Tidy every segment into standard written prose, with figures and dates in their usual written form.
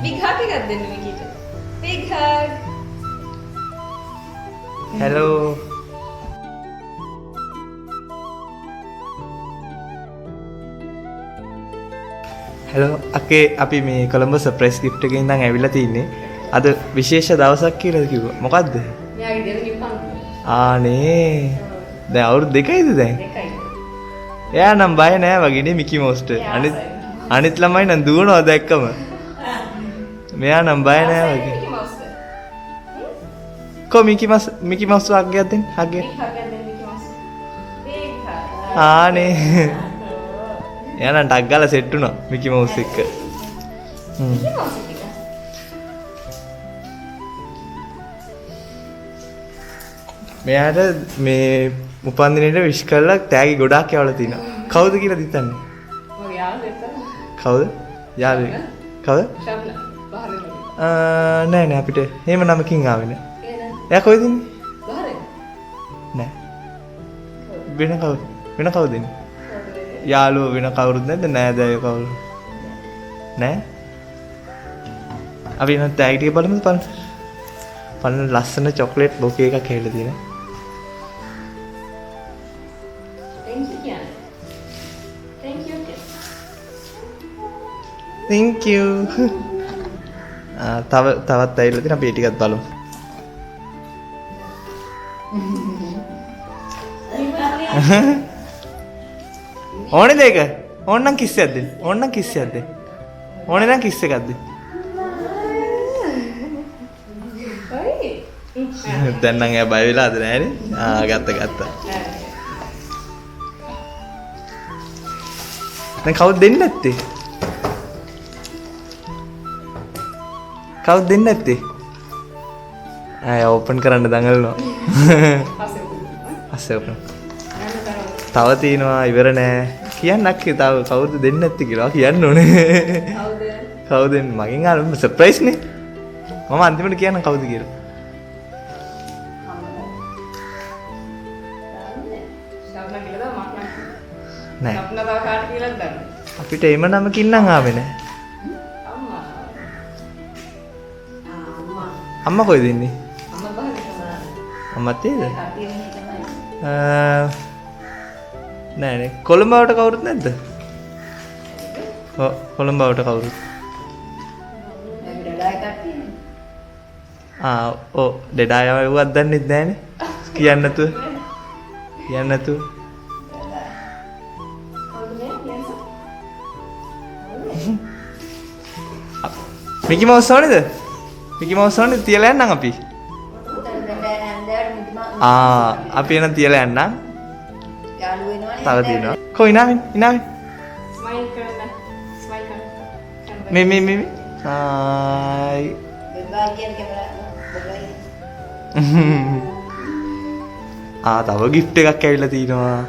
Big hug එකක් දෙන්න විකිට. Big hug. Hello. Hello අකේ අපි මේ කොළඹ සර්ප්‍රයිස් ගිෆ්ට් එකකින් ඉඳන් ඇවිල්ලා තින්නේ. අද විශේෂ දවසක් කියලා කිව්වා. මොකද්ද? මෙයාගේ දෙන ගිෆ්ට්. ආනේ. දැන් අවුරුදු 2යිද දැන්? 2යි. එයා නම් බය නෑ වගේ නේ මිකි මවුස්ට. අනිත් ළමයි නම් දුවනවා දැක්කම. මෙයා නම් බය නෑ වගේ. කො මිකි මවුස් වගේක් දෙන්න. හග්ගයක්. ආනේ. එයා නම් ටක් ගාලා සෙට් වුණා මිකි මවුස් එක්ක. මෙයාට මේ උපන්දිනේට විශ් කරලා තෑගි ගොඩාක් යවලා තිනවා. කවුද කියලා හිතන්නේ? මගේ යාළුවෙක් තමයි. කවුද? යාළුවෙක්. කවුද? ශබ්න. නෑ නෑ අපිට එහෙම නමකින් ආවේ නෑ. එයා කොහෙද ඉන්නේ? බහරේ. නෑ. වෙන කවුද ඉන්නේ? යාළුවෝ වෙන කවුරුත් නැද්ද? නෑදෑයෝ කවුරු? නෑ. අපි නම් තෑගි ටික බලමුද බලන්න. බලන්න ලස්සන චොක්ලට් බොකේ එකක් හැදලා තියෙනවා. Thank you. තවත් ඇවිල්ලා තියෙන අපි ඒ ටිකත් බලමු. ඕනේද ඒක? ඕනනම් කිස් එකක් දෙන්න. ඕනනම් කිස් එකක් දෙන්න. ඕනේ නම් කිස් එකක් දෙන්න. දැන් නම් එයා බය වෙලාද නෑනේ? ගත්තා. දැන් කවුද දෙන්නේ නැත්තේ? කවුද දෙන්නේ නැත්තේ? ඕපන් කරන්න දඟලනවා. පස්සේ ඕපන්. තව තියෙනවා ඉවර නෑ. කියන්න අක්කේ තව කවුද දෙන්නේ නැත්තේ කියලා කියන්න ඕනේ. කවුද දෙන්නේ? මගෙන් ආව සර්ප්‍රයිස් නේ. මම අන්තිමට කියන්න කවුද කියලා. නෑ. අපිට එම නමකින් නම් ආවේ නෑ. අම්මා කොහෙද ඉන්නේ? අම්මත් ඒද? නෑ නේ. කොළඹවට කවුරුත් නැද්ද? ඔව් කොළඹවට කවුරුත්. ඔව් ඩෙඩා යවුවක් දන්නෙත් නෑනේ. කියන්න නැතුව. මිකි මවුස් ඕනේද? මිකි මවුස් ඕනේද? තියලා යන්නම් අපි. අපි එන තියලා යන්නම්. යාළුවෝ තව තියෙනවා. කො ඉනාවෙන්. ස්මයිල් කරන්න. ස්මයිල් කරන්න. මේ. හායි. තව gift එකක් ඇවිල්ලා තිනවා.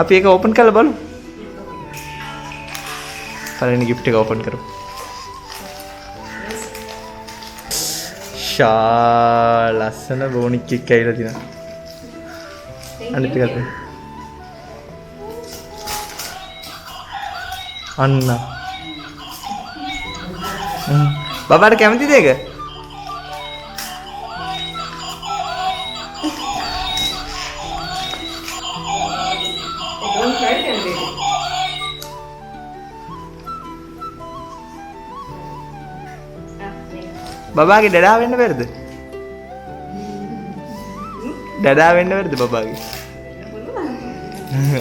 අපි ඒක ඕපන් කරලා බලමු. පළවෙනි gift එක ඕපන් කරමු. ලස්සන බෝනික් එකක් ඇවිල්ලා තිනවා. අනිත් එකත් අන්න. බබාට කැමතිද ඒක? Don't try it and baby. බබාගේ ඩඩා වෙන්න බැරිද? ඩඩා වෙන්න බැරිද බබාගේ?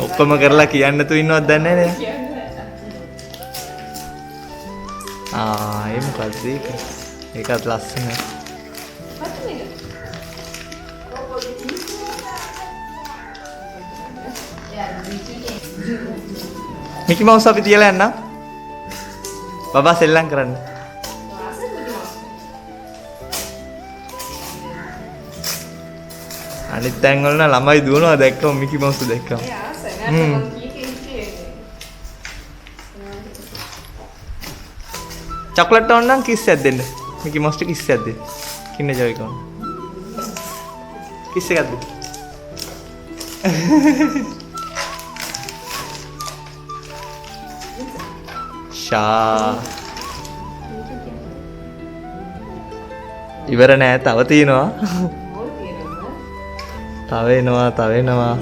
ඔක්කොම කරලා කියන්න තු ඉන්නවත් දන්නේ නැහැ. ඒ මොකක්ද ඒක? ඒකත් ලස්සනයි. මිකි මවුස් අපි තියලා යන්න. බබා සෙල්ලම් කරන්න. අනිත් තැන් වල නම් ළමයි දුවනවා දැක්කම මිකි මවුස් දැක්කම. චොක්ලට් ඕන නම් කිස් එකක් දෙන්න. මිකි මවුස්ට කිස් එකක් දෙන්න. කින්න ජොයි කවන්න. කිස් එකක් දෙන්න. ඉවර නෑ තව තියෙනවා. තව එනවා.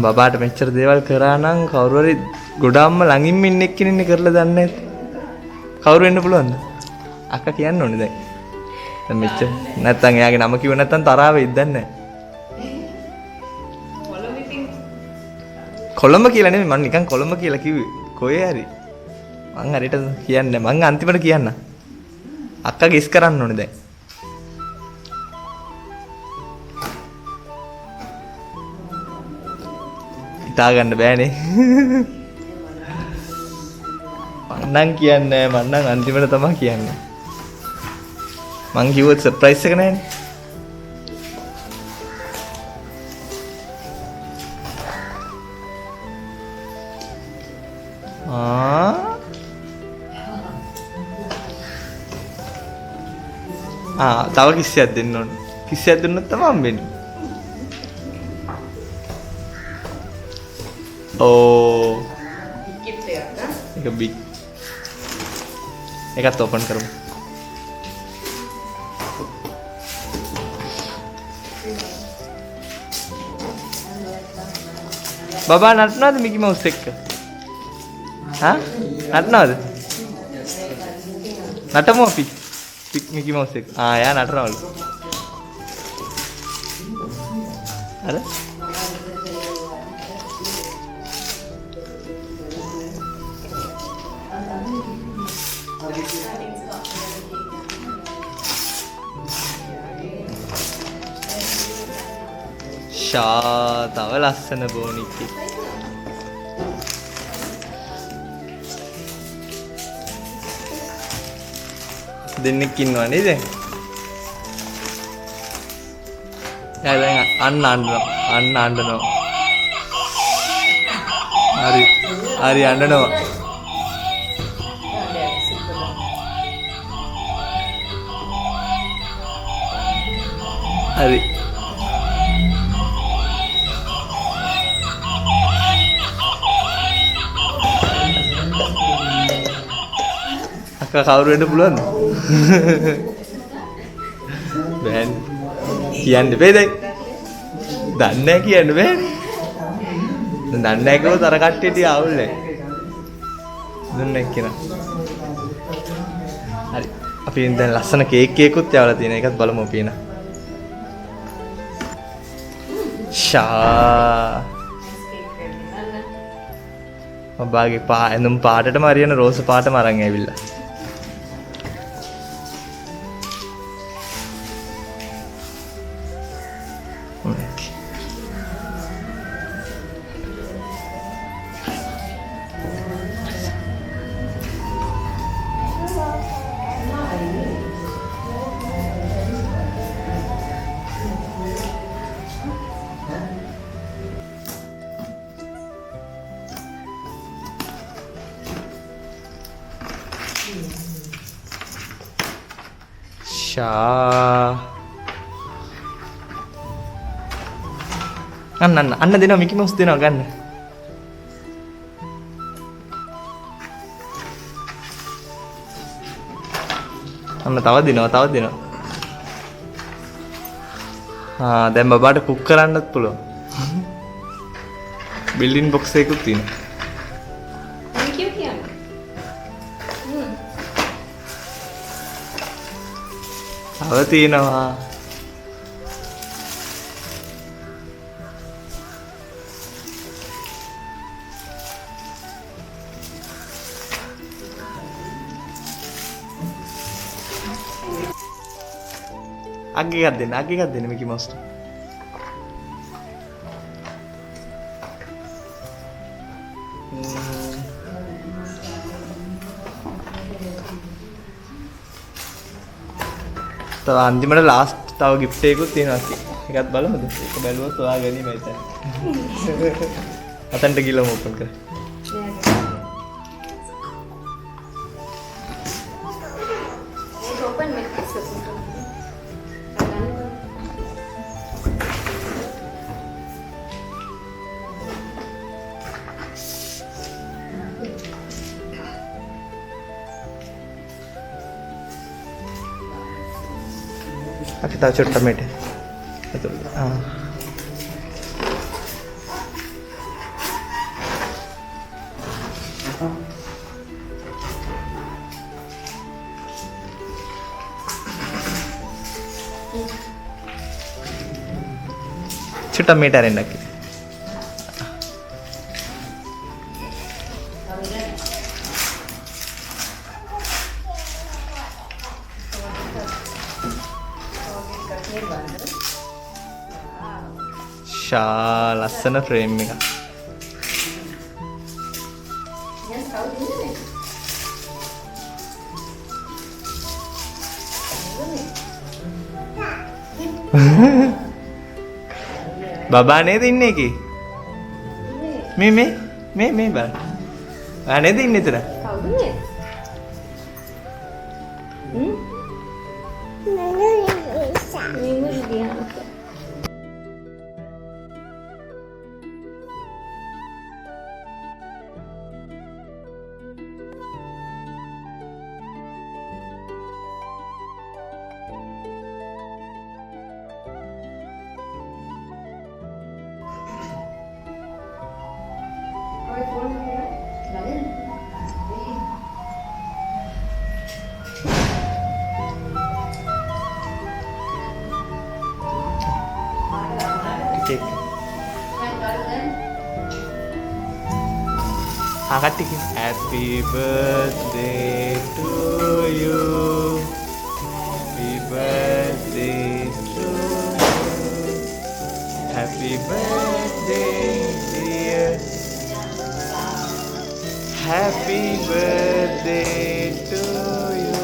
බබාට මෙච්චර දේවල් කරා නම් කවුරු හරි ගොඩාක්ම ළඟින්ම ඉන්න එක්කෙනෙක් කරලා දන්නේ නැත්. කවුරු වෙන්න පුළුවන්ද? අක්කා කියන්න ඕනේ දැන්. දැන් මෙච්චර නැත්තම් එයාගේ නම කිව්ව නැත්තම් තරහා වෙයිද දන්නේ නැහැ. කොළඹ කියලා නෙමෙයි මම නිකන් කොළඹ කියලා කිව්වේ. කොහේ හරි. මං හරියට කියන්නේ මං අන්තිමට කියන්න. අක්කා ගෙස් කරන්න ඕනේ දැන්. හිතා ගන්න බෑනේ. මං නම් කියන්නේ මං නම් අන්තිමට තමයි කියන්නේ. මං කිව්වොත් සර්ප්‍රයිස් එක නෑනේ. තව කිසියක් දෙන්න ඕන. කිසියක් දුන්නොත් තමයි හම්බෙන්නේ. gift එකක් නා. ඒක බිග්. ඒකත් ඕපන් කරමු. බබා නටනවද මිකි මවුස් එක්ක? නටනවද? නටමු අපි. මිකි මවුස් එක්ක. යා නටනවලු. අර තව ලස්සන බෝනික් එක. දෙන්නෙක් ඉන්නවා නේද? දැන් අඬනවා. හරි අඬනවා. හරි. අක්කා කවුරු වෙන්න පුළුවන්ද? බෑන් කියන්න බෑ දැන්. දන්නේ නැහැ කියන්න බෑනේ. දන්නේ නැහැ කිව්වොත් අර කට්ටියට ආවුල් නැහැ. දුන්නේ කියලා. හරි. අපි දැන් ලස්සන කේක් එකකුත් යවලා තියෙන එකත් බලමු අපි එන. ෂා ඔබගේ ඇඳුම් පාටටම හරියන රෝස පාටම අරන් ඇවිල්ලා. අන්න දෙනවා මිකි මවුස් දෙනවා ගන්න. අන්න තව දෙනවා. දැන් බබාට කුක් කරන්නත් පුළුවන්. බිල්ඩින් බොක්ස් එකකුත් තියෙනවා. Thank you කියන්නේ. තව තියෙනවා. අග්ගේ එකක් දෙන්න මිකි මවුස්ට. තව අන්තිමට ලාස්ට් තව ගිෆ්ට් එකකුත් තියෙනවා. ඒකත් බලමුද? ඒක බැලුවොත් ඔයා ගැනීම හිතන්නේ. අතන්ට ගිහලා ඕපන් කර. ඒක ඕපන් වෙන්න අපි තව චුට්ටක් මෙට. චුට්ටක් මෙට අරෙන්නක්. ෂා ලස්සන ෆ්‍රේම් එක. බබා නේද ඉන්නේ එකේ? මේ බලන්න. ආ නේද ඉන්නේ එතන? කවුද මේ? මෙමරි දිහා. Happy birthday to you. Happy birthday to you. Happy birthday dear. Happy birthday to you.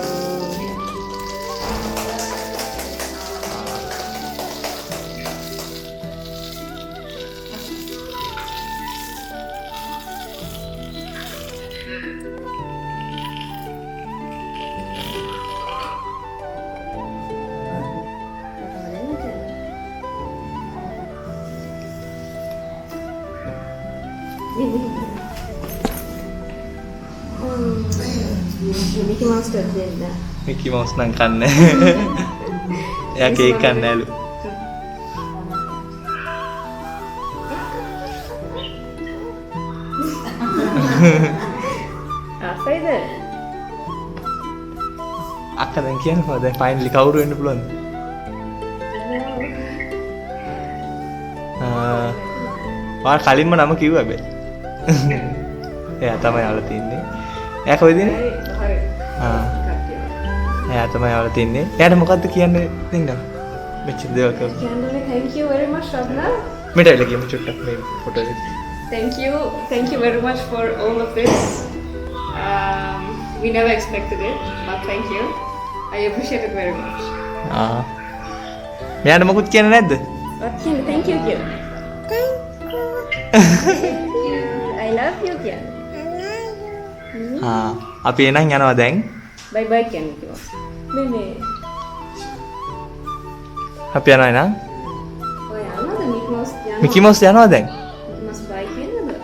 Mickey Mouse දෙන්න. Mickey Mouse නම් කන්නේ. එයා කේක් කන්නේ නැලු. ආසයිද? අක්කා දැන් කියනවා දැන් ෆයිනලි කවුරු වෙන්න පුළුවන්ද? ඔයා කලින්ම නම කිව්වා හැබැයි. එයා තමයි આવලා තින්නේ. එයා කොහෙද ඉන්නේ? හරි. ආ. එයා තමයි આવලා තින්නේ. එයාට මොකද්ද කියන්නේ දෙන්න? මෙච්චර දේවල් කරලා. කියන්නේ thank you very much Swapna. මෙතන ඉල කියමු චුට්ටක් මේ ෆොටෝ එක. Thank you very much for all of this. We never expected it, but thank you. I appreciate it very much. ආ. මෙයාට මොකුත් කියන්නේ නැද්ද? What can thank you Kian? I love you Kian. ආ. අපි එනන් යනවා දැන්. Bye bye Kian. Meme. අපි යනවා එනන්. Oh ya, ano the Mickey Mouse Kian? Mickey Mouse යනවා දැන්. Mickey Mouse bye Kian na.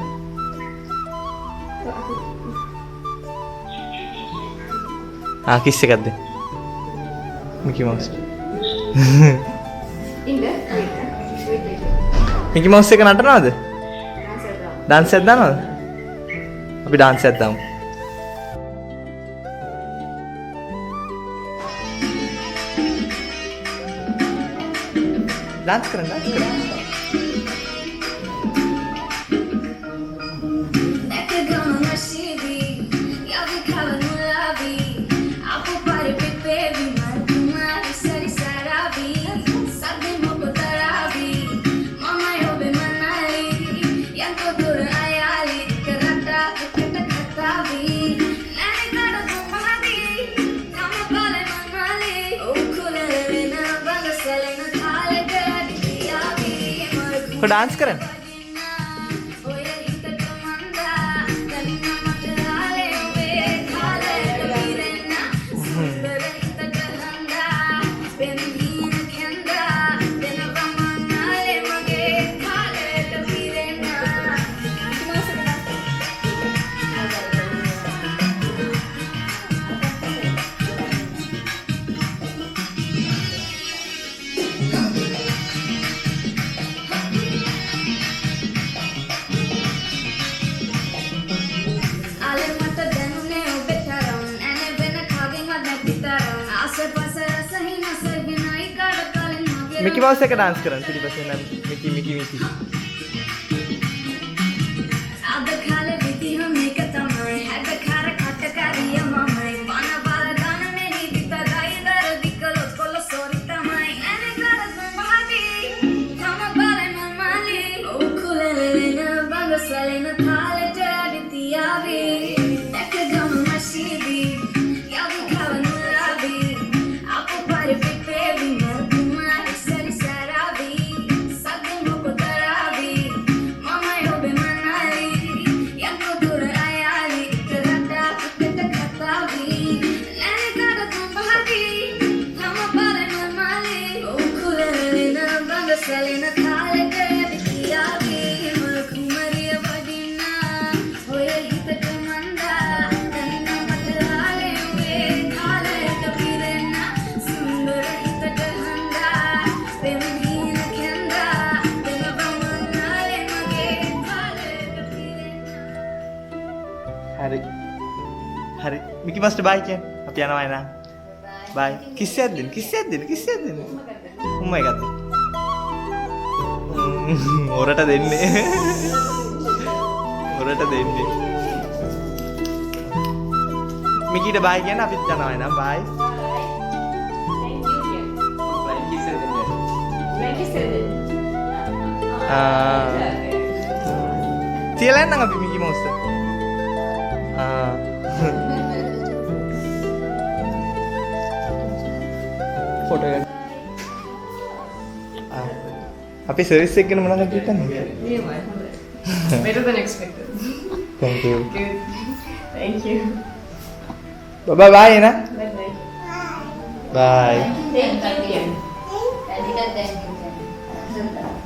ආ කිස් එකක් දෙන්න. මිකි මවුස්. Indah, wait. මිකි මවුස් එක නටනවද? ඩාන්ස් එකක් දානවද? අපි ඩාන්ස් එකක් දාමු. ඩාන්ස් කරන්න. को डांस करन मिकी माउस එක ඩාන්ස් කරන්න පිටිපස්සේ නම් මිකි අද කාලේ විදි මේක තමයි හැද කාර කට කාරිය මමයි වන බල දන මෙනි දිතයි දර දිකලොත් කොල්ල සෝරි තමයි එනේ කර සම්භාවි තම බලන මමලි උකුලෙලෙන බංගසලෙන තාලෙට අදිතියාවි දැක ගම මශීදි යවි කවන රාවි අපු පරිපිට baby hari Mickey Mouse bye kan අපි යනවා එන bye කිස්සයක් දෙන්න උම්මයි ගත්තා ඔරට දෙන්නේ මිකීට bye කියන අපිත් යනවා එන bye තියලා නම් අපි Mickey Mouse फोटो आपकी सर्विस से किन मना करते हैं better than expected. Thank you. Good. Thank you. Bye bye ना. Bye bye. Bye. Thank you. Thank you.